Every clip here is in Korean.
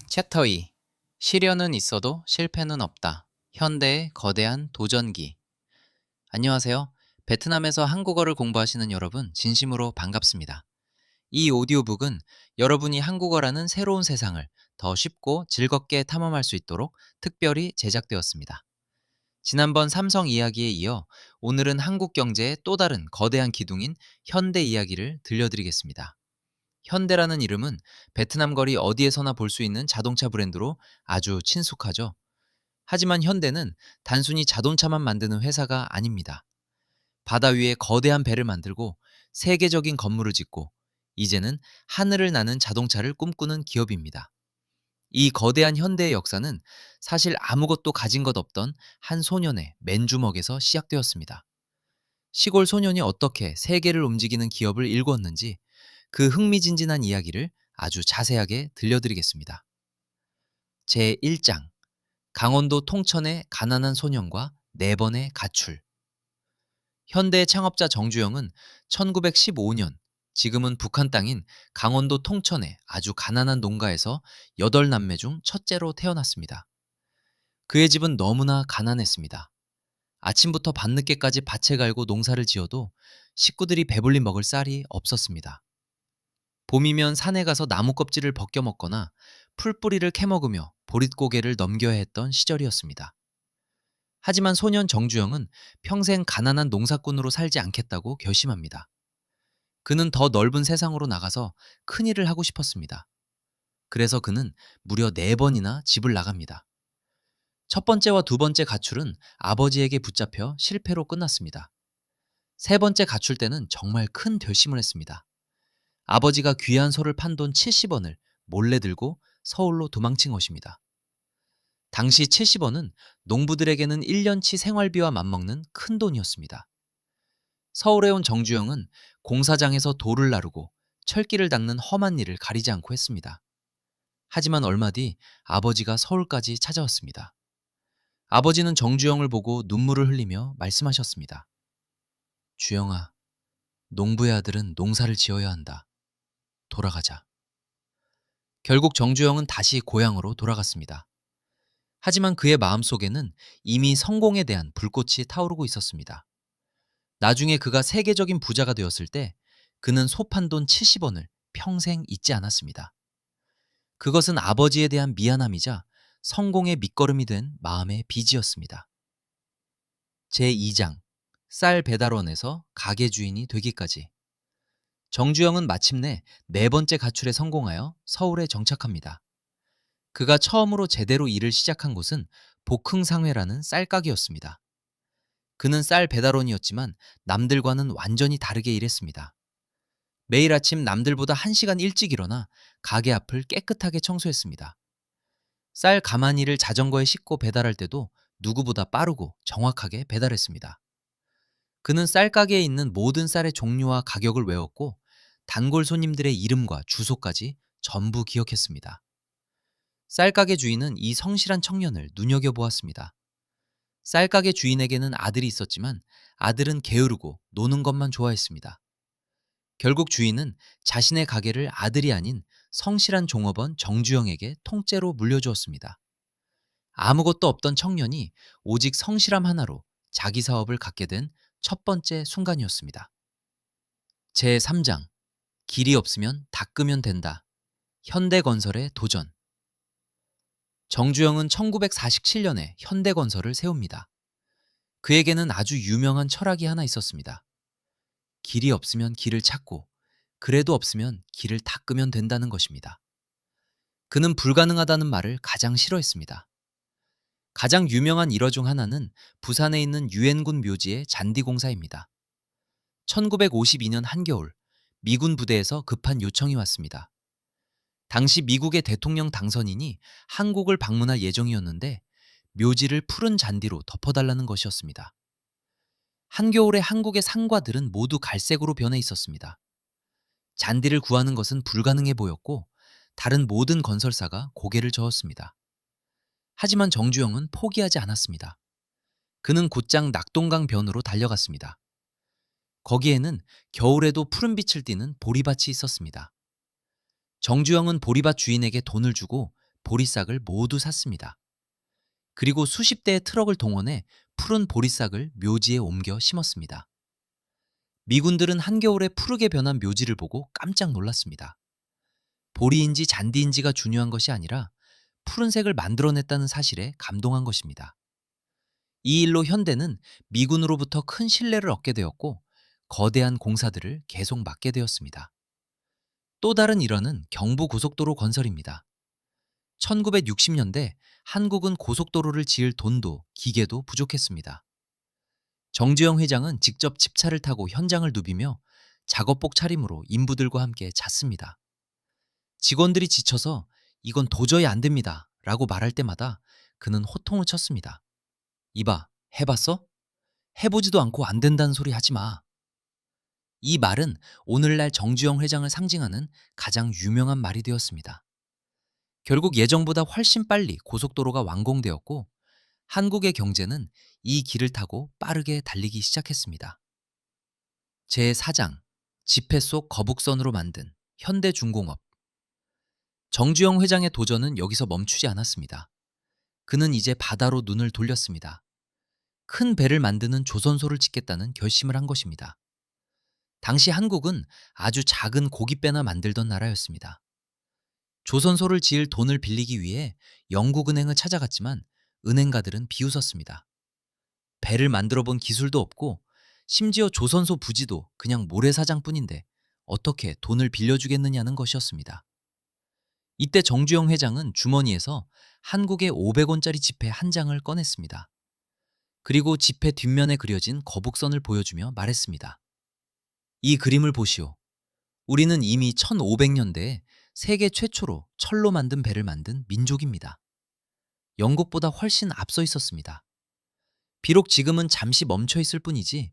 챕터 2. 시련은 있어도 실패는 없다. 현대의 거대한 도전기. 안녕하세요. 베트남에서 한국어를 공부하시는 여러분, 진심으로 반갑습니다. 이 오디오북은 여러분이 한국어라는 새로운 세상을 더 쉽고 즐겁게 탐험할 수 있도록 특별히 제작되었습니다. 지난번 삼성 이야기에 이어 오늘은 한국 경제의 또 다른 거대한 기둥인 현대 이야기를 들려드리겠습니다. 현대라는 이름은 베트남 거리 어디에서나 볼 수 있는 자동차 브랜드로 아주 친숙하죠. 하지만 현대는 단순히 자동차만 만드는 회사가 아닙니다. 바다 위에 거대한 배를 만들고 세계적인 건물을 짓고 이제는 하늘을 나는 자동차를 꿈꾸는 기업입니다. 이 거대한 현대의 역사는 사실 아무것도 가진 것 없던 한 소년의 맨주먹에서 시작되었습니다. 시골 소년이 어떻게 세계를 움직이는 기업을 일구었는지 그 흥미진진한 이야기를 아주 자세하게 들려드리겠습니다. 제1장 강원도 통천의 가난한 소년과 4번의 가출. 현대 창업자 정주영은 1915년 지금은 북한 땅인 강원도 통천의 아주 가난한 농가에서 8남매 중 첫째로 태어났습니다. 그의 집은 너무나 가난했습니다. 아침부터 밤늦게까지 밭에 갈고 농사를 지어도 식구들이 배불리 먹을 쌀이 없었습니다. 봄이면 산에 가서 나무 껍질을 벗겨 먹거나 풀뿌리를 캐먹으며 보릿고개를 넘겨야 했던 시절이었습니다. 하지만 소년 정주영은 평생 가난한 농사꾼으로 살지 않겠다고 결심합니다. 그는 더 넓은 세상으로 나가서 큰일을 하고 싶었습니다. 그래서 그는 무려 4번이나 집을 나갑니다. 첫 번째와 두 번째 가출은 아버지에게 붙잡혀 실패로 끝났습니다. 세 번째 가출 때는 정말 큰 결심을 했습니다. 아버지가 귀한 소를 판 돈 70원을 몰래 들고 서울로 도망친 것입니다. 당시 70원은 농부들에게는 1년치 생활비와 맞먹는 큰 돈이었습니다. 서울에 온 정주영은 공사장에서 돌을 나르고 철기를 닦는 험한 일을 가리지 않고 했습니다. 하지만 얼마 뒤 아버지가 서울까지 찾아왔습니다. 아버지는 정주영을 보고 눈물을 흘리며 말씀하셨습니다. 주영아, 농부의 아들은 농사를 지어야 한다. 돌아가자. 결국 정주영은 다시 고향으로 돌아갔습니다. 하지만 그의 마음속에는 이미 성공에 대한 불꽃이 타오르고 있었습니다. 나중에 그가 세계적인 부자가 되었을 때 그는 소 판 돈 70원을 평생 잊지 않았습니다. 그것은 아버지에 대한 미안함이자 성공의 밑거름이 된 마음의 빚이었습니다. 제2장 쌀 배달원에서 가게 주인이 되기까지. 정주영은 마침내 4번째 가출에 성공하여 서울에 정착합니다. 그가 처음으로 제대로 일을 시작한 곳은 복흥상회라는 쌀가게였습니다. 그는 쌀 배달원이었지만 남들과는 완전히 다르게 일했습니다. 매일 아침 남들보다 1시간 일찍 일어나 가게 앞을 깨끗하게 청소했습니다. 쌀 가마니를 자전거에 싣고 배달할 때도 누구보다 빠르고 정확하게 배달했습니다. 그는 쌀가게에 있는 모든 쌀의 종류와 가격을 외웠고 단골 손님들의 이름과 주소까지 전부 기억했습니다. 쌀가게 주인은 이 성실한 청년을 눈여겨보았습니다. 쌀가게 주인에게는 아들이 있었지만 아들은 게으르고 노는 것만 좋아했습니다. 결국 주인은 자신의 가게를 아들이 아닌 성실한 종업원 정주영에게 통째로 물려주었습니다. 아무것도 없던 청년이 오직 성실함 하나로 자기 사업을 갖게 된 첫 번째 순간이었습니다. 제3장 길이 없으면 닦으면 된다. 현대건설의 도전. 정주영은 1947년에 현대건설을 세웁니다. 그에게는 아주 유명한 철학이 하나 있었습니다. 길이 없으면 길을 찾고 그래도 없으면 길을 닦으면 된다는 것입니다. 그는 불가능하다는 말을 가장 싫어했습니다. 가장 유명한 일화 중 하나는 부산에 있는 유엔군 묘지의 잔디공사입니다. 1952년 한겨울 미군 부대에서 급한 요청이 왔습니다. 당시 미국의 대통령 당선인이 한국을 방문할 예정이었는데 묘지를 푸른 잔디로 덮어달라는 것이었습니다. 한겨울에 한국의 상과들은 모두 갈색으로 변해 있었습니다. 잔디를 구하는 것은 불가능해 보였고 다른 모든 건설사가 고개를 저었습니다. 하지만 정주영은 포기하지 않았습니다. 그는 곧장 낙동강 변으로 달려갔습니다. 거기에는 겨울에도 푸른빛을 띠는 보리밭이 있었습니다. 정주영은 보리밭 주인에게 돈을 주고 보리싹을 모두 샀습니다. 그리고 수십 대의 트럭을 동원해 푸른 보리싹을 묘지에 옮겨 심었습니다. 미군들은 한겨울에 푸르게 변한 묘지를 보고 깜짝 놀랐습니다. 보리인지 잔디인지가 중요한 것이 아니라 푸른색을 만들어냈다는 사실에 감동한 것입니다. 이 일로 현대는 미군으로부터 큰 신뢰를 얻게 되었고 거대한 공사들을 계속 맡게 되었습니다. 또 다른 일환은 경부고속도로 건설입니다. 1960년대 한국은 고속도로를 지을 돈도 기계도 부족했습니다. 정주영 회장은 직접 집차를 타고 현장을 누비며 작업복 차림으로 인부들과 함께 잤습니다. 직원들이 지쳐서 이건 도저히 안 됩니다 라고 말할 때마다 그는 호통을 쳤습니다. 이봐, 해봤어? 해보지도 않고 안 된다는 소리 하지 마. 이 말은 오늘날 정주영 회장을 상징하는 가장 유명한 말이 되었습니다. 결국 예정보다 훨씬 빨리 고속도로가 완공되었고 한국의 경제는 이 길을 타고 빠르게 달리기 시작했습니다. 제4장 지폐 속 거북선으로 만든 현대중공업. 정주영 회장의 도전은 여기서 멈추지 않았습니다. 그는 이제 바다로 눈을 돌렸습니다. 큰 배를 만드는 조선소를 짓겠다는 결심을 한 것입니다. 당시 한국은 아주 작은 고깃배나 만들던 나라였습니다. 조선소를 지을 돈을 빌리기 위해 영국은행을 찾아갔지만 은행가들은 비웃었습니다. 배를 만들어 본 기술도 없고 심지어 조선소 부지도 그냥 모래사장뿐인데 어떻게 돈을 빌려주겠느냐는 것이었습니다. 이때 정주영 회장은 주머니에서 한국의 500원짜리 지폐 한 장을 꺼냈습니다. 그리고 지폐 뒷면에 그려진 거북선을 보여주며 말했습니다. 이 그림을 보시오. 우리는 이미 1500년대에 세계 최초로 철로 만든 배를 만든 민족입니다. 영국보다 훨씬 앞서 있었습니다. 비록 지금은 잠시 멈춰 있을 뿐이지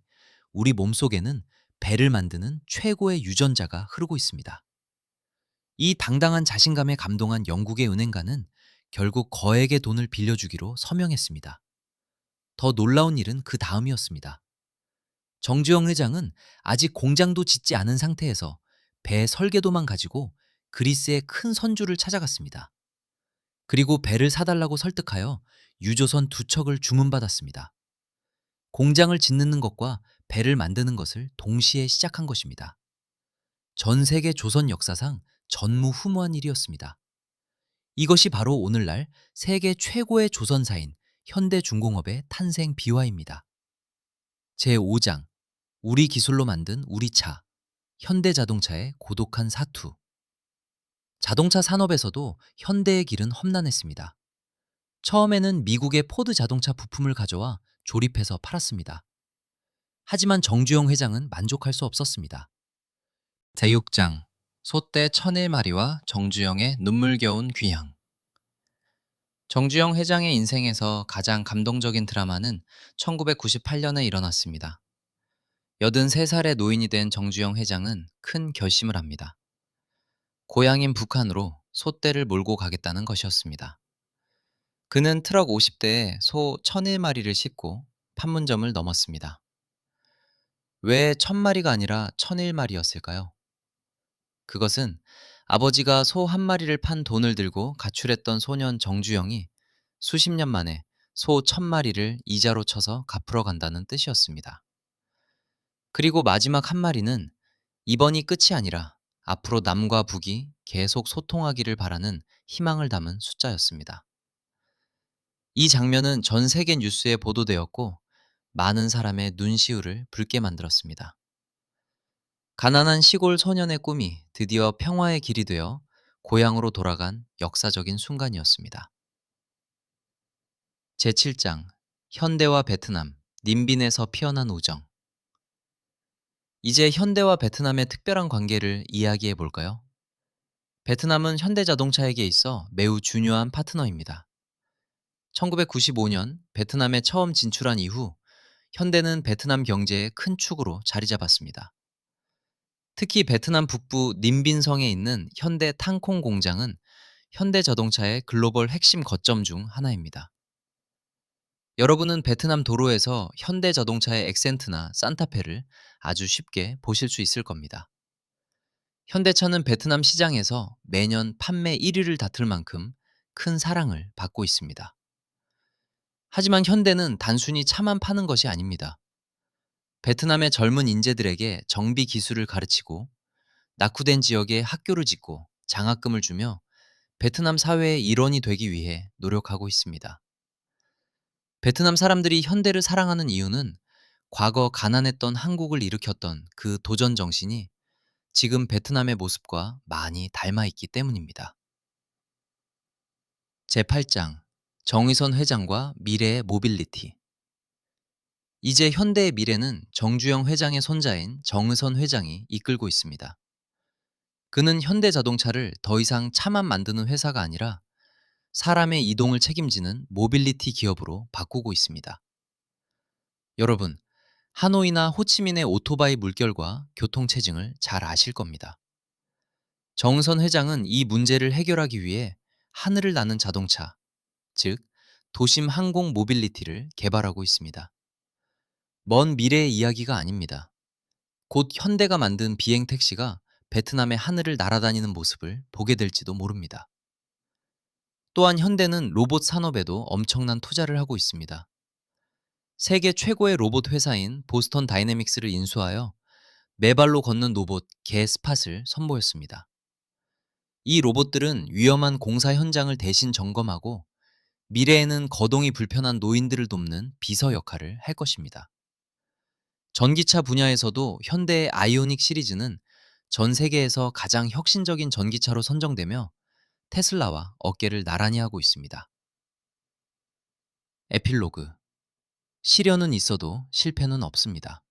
우리 몸속에는 배를 만드는 최고의 유전자가 흐르고 있습니다. 이 당당한 자신감에 감동한 영국의 은행가는 결국 거액의 돈을 빌려주기로 서명했습니다. 더 놀라운 일은 그 다음이었습니다. 정주영 회장은 아직 공장도 짓지 않은 상태에서 배 설계도만 가지고 그리스의 큰 선주를 찾아갔습니다. 그리고 배를 사달라고 설득하여 유조선 2척을 주문받았습니다. 공장을 짓는 것과 배를 만드는 것을 동시에 시작한 것입니다. 전 세계 조선 역사상 전무후무한 일이었습니다. 이것이 바로 오늘날 세계 최고의 조선사인 현대중공업의 탄생 비화입니다. 제5장 우리 기술로 만든 우리 차, 현대자동차의 고독한 사투. 자동차 산업에서도 현대의 길은 험난했습니다. 처음에는 미국의 포드 자동차 부품을 가져와 조립해서 팔았습니다. 하지만 정주영 회장은 만족할 수 없었습니다. 제6장 소떼 1001마리와 정주영의 눈물겨운 귀향. 정주영 회장의 인생에서 가장 감동적인 드라마는 1998년에 일어났습니다. 83살의 노인이 된 정주영 회장은 큰 결심을 합니다. 고향인 북한으로 소떼를 몰고 가겠다는 것이었습니다. 그는 트럭 50대에 소 1001마리를 싣고 판문점을 넘었습니다. 왜 1000마리가 아니라 1001마리였을까요? 그것은 아버지가 소 한 마리를 판 돈을 들고 가출했던 소년 정주영이 수십 년 만에 소 1000마리를 이자로 쳐서 갚으러 간다는 뜻이었습니다. 그리고 마지막 한 마리는 이번이 끝이 아니라 앞으로 남과 북이 계속 소통하기를 바라는 희망을 담은 숫자였습니다. 이 장면은 전 세계 뉴스에 보도되었고 많은 사람의 눈시울을 붉게 만들었습니다. 가난한 시골 소년의 꿈이 드디어 평화의 길이 되어 고향으로 돌아간 역사적인 순간이었습니다. 제7장 현대와 베트남, 님빈에서 피어난 우정. 이제 현대와 베트남의 특별한 관계를 이야기해 볼까요? 베트남은 현대자동차에게 있어 매우 중요한 파트너입니다. 1995년 베트남에 처음 진출한 이후 현대는 베트남 경제의 큰 축으로 자리 잡았습니다. 특히 베트남 북부 님빈성에 있는 현대 탕콩 공장은 현대자동차의 글로벌 핵심 거점 중 하나입니다. 여러분은 베트남 도로에서 현대자동차의 엑센트나 산타페를 아주 쉽게 보실 수 있을 겁니다. 현대차는 베트남 시장에서 매년 판매 1위를 다툴 만큼 큰 사랑을 받고 있습니다. 하지만 현대는 단순히 차만 파는 것이 아닙니다. 베트남의 젊은 인재들에게 정비 기술을 가르치고 낙후된 지역에 학교를 짓고 장학금을 주며 베트남 사회의 일원이 되기 위해 노력하고 있습니다. 베트남 사람들이 현대를 사랑하는 이유는 과거 가난했던 한국을 일으켰던 그 도전 정신이 지금 베트남의 모습과 많이 닮아 있기 때문입니다. 제8장 정의선 회장과 미래의 모빌리티. 이제 현대의 미래는 정주영 회장의 손자인 정의선 회장이 이끌고 있습니다. 그는 현대자동차를 더 이상 차만 만드는 회사가 아니라 사람의 이동을 책임지는 모빌리티 기업으로 바꾸고 있습니다. 여러분, 하노이나 호치민의 오토바이 물결과 교통체증을 잘 아실 겁니다. 정선 회장은 이 문제를 해결하기 위해 하늘을 나는 자동차, 즉 도심 항공 모빌리티를 개발하고 있습니다. 먼 미래의 이야기가 아닙니다. 곧 현대가 만든 비행 택시가 베트남의 하늘을 날아다니는 모습을 보게 될지도 모릅니다. 또한 현대는 로봇 산업에도 엄청난 투자를 하고 있습니다. 세계 최고의 로봇 회사인 보스턴 다이내믹스를 인수하여 매발로 걷는 로봇 개 스팟을 선보였습니다. 이 로봇들은 위험한 공사 현장을 대신 점검하고 미래에는 거동이 불편한 노인들을 돕는 비서 역할을 할 것입니다. 전기차 분야에서도 현대의 아이오닉 시리즈는 전 세계에서 가장 혁신적인 전기차로 선정되며 테슬라와 어깨를 나란히 하고 있습니다. 에필로그. 시련은 있어도 실패는 없습니다.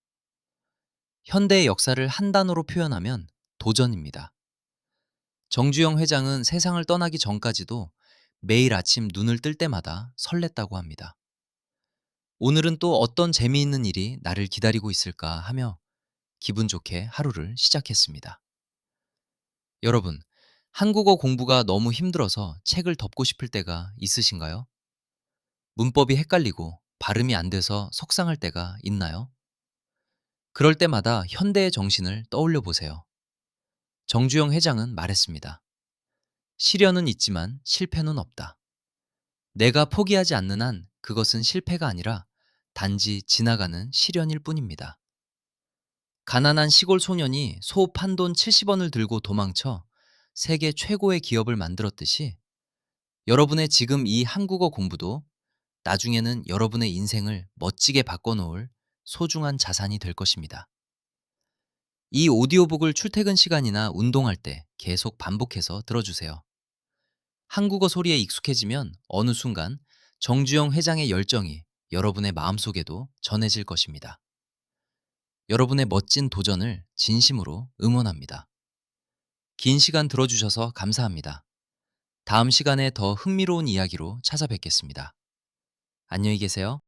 현대의 역사를 한 단어로 표현하면 도전입니다. 정주영 회장은 세상을 떠나기 전까지도 매일 아침 눈을 뜰 때마다 설렜다고 합니다. 오늘은 또 어떤 재미있는 일이 나를 기다리고 있을까 하며 기분 좋게 하루를 시작했습니다. 여러분, 한국어 공부가 너무 힘들어서 책을 덮고 싶을 때가 있으신가요? 문법이 헷갈리고 발음이 안 돼서 속상할 때가 있나요? 그럴 때마다 현대의 정신을 떠올려 보세요. 정주영 회장은 말했습니다. 시련은 있지만 실패는 없다. 내가 포기하지 않는 한 그것은 실패가 아니라 단지 지나가는 시련일 뿐입니다. 가난한 시골 소년이 소 판돈 70원을 들고 도망쳐 세계 최고의 기업을 만들었듯이 여러분의 지금 이 한국어 공부도 나중에는 여러분의 인생을 멋지게 바꿔놓을 소중한 자산이 될 것입니다. 이 오디오북을 출퇴근 시간이나 운동할 때 계속 반복해서 들어주세요. 한국어 소리에 익숙해지면 어느 순간 정주영 회장의 열정이 여러분의 마음속에도 전해질 것입니다. 여러분의 멋진 도전을 진심으로 응원합니다. 긴 시간 들어주셔서 감사합니다. 다음 시간에 더 흥미로운 이야기로 찾아뵙겠습니다. 안녕히 계세요.